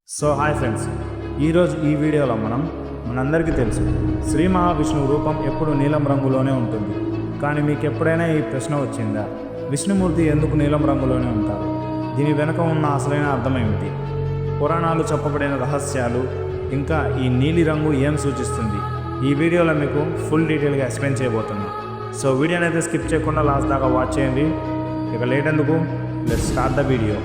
So hi friends, ఈరోజు ఈ వీడియోలో మనందరికీ తెలుసు శ్రీ మహావిష్ణువు రూపం ఎప్పుడు నీలం రంగులోనే ఉంటుంది. కానీ మీకు ఎప్పుడైనా ఈ ప్రశ్న వచ్చిందా, విష్ణుమూర్తి ఎందుకు నీలం రంగులోనే ఉంటారు? దీని వెనుక ఉన్న అసలైన అర్థం ఏమిటి? పురాణాలు చెప్పబడిన రహస్యాలు, ఇంకా ఈ నీలి రంగు ఏం సూచిస్తుంది? ఈ వీడియోలో మీకు ఫుల్ డీటెయిల్గా ఎక్స్ప్లెయిన్ చేయబోతున్నాను. సో వీడియోని అయితే స్కిప్ చేయకుండా లాస్ట్ దాకా వాచ్ చేయండి. ఇక లేట్ ఎందుకు, లెట్స్ స్టార్ట్ ద వీడియో.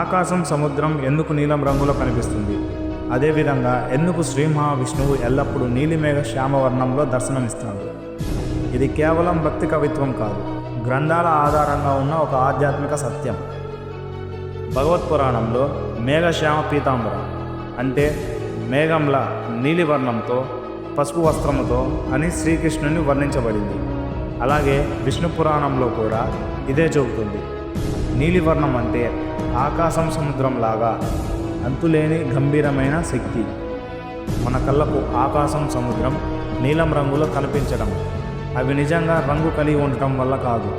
ఆకాశం, సముద్రం ఎందుకు నీలం రంగులో కనిపిస్తుంది? అదేవిధంగా ఎందుకు శ్రీ మహావిష్ణువు ఎల్లప్పుడూ నీలిమేఘ శ్యామవర్ణంలో దర్శనమిస్తాడు? ఇది కేవలం భక్తి కవిత్వం కాదు, గ్రంథాల ఆధారంగా ఉన్న ఒక ఆధ్యాత్మిక సత్యం. భగవత్ పురాణంలో మేఘశ్యామ పీతాంబరం అంటే మేఘంలా నీలివర్ణంతో పసుపు వస్త్రముతో అని శ్రీకృష్ణుని వర్ణించబడింది. అలాగే విష్ణు పురాణంలో కూడా ఇదే చెబుతుంది. నీలివర్ణం అంటే ఆకాశం, సముద్రంలాగా అంతులేని గంభీరమైన శక్తి. మన కళ్ళకు ఆకాశం, సముద్రం నీలం రంగులో కనిపించడం అవి నిజంగా రంగు కలిగి ఉండటం వల్ల కాదు,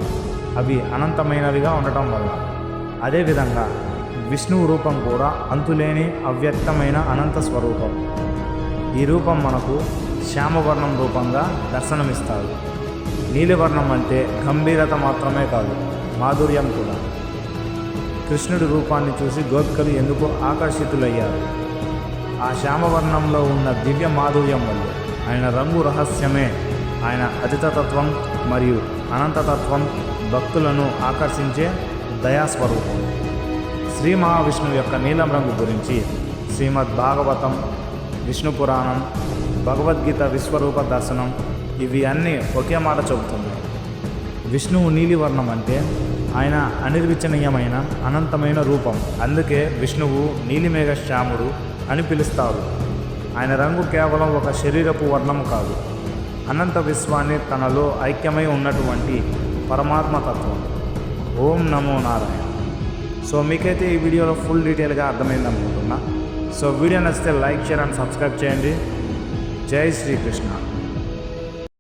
అవి అనంతమైనవిగా ఉండటం వల్ల. అదేవిధంగా విష్ణువు రూపం కూడా అంతులేని అవ్యక్తమైన అనంత స్వరూపం. ఈ రూపం మనకు శ్యామవర్ణం రూపంగా దర్శనమిస్తారు. నీలివర్ణం అంటే గంభీరత మాత్రమే కాదు, మాధుర్యం కూడా. కృష్ణుడి రూపాన్ని చూసి గోపికలు ఎందుకు ఆకర్షితులయ్యారు? ఆ శ్యామవర్ణంలో ఉన్న దివ్య మాధుర్యం వల్ల. ఆయన రంగు రహస్యమే ఆయన అతితత్వం మరియు అనంతతత్వం, భక్తులను ఆకర్షించే దయాస్వరూపం. శ్రీ మహావిష్ణువు యొక్క నీలం రంగు గురించి శ్రీమద్ భాగవతం, విష్ణు పురాణం, భగవద్గీత, విశ్వరూప దర్శనం ఇవి అన్నీ ఒకే మాట చెబుతున్నాయి. విష్ణువు నీలివర్ణం అంటే ఆయన అనిర్వచనీయమైన అనంతమైన రూపం. అందుకే విష్ణువు నీలిమేఘ శ్యాముడు అని పిలుస్తారు. ఆయన రంగు కేవలం ఒక శరీరపు వర్ణము కాదు, అనంత విశ్వాన్ని తనలో ఐక్యమై ఉన్నటువంటి పరమాత్మతత్వం. ఓం నమో నారాయణ. సో మీకైతే ఈ వీడియోలో ఫుల్ డీటెయిల్గా అర్థమైంది అనుకుంటున్నా. సో వీడియో నచ్చితే లైక్, షేర్ అండ్ సబ్స్క్రైబ్ చేయండి. జై శ్రీకృష్ణ.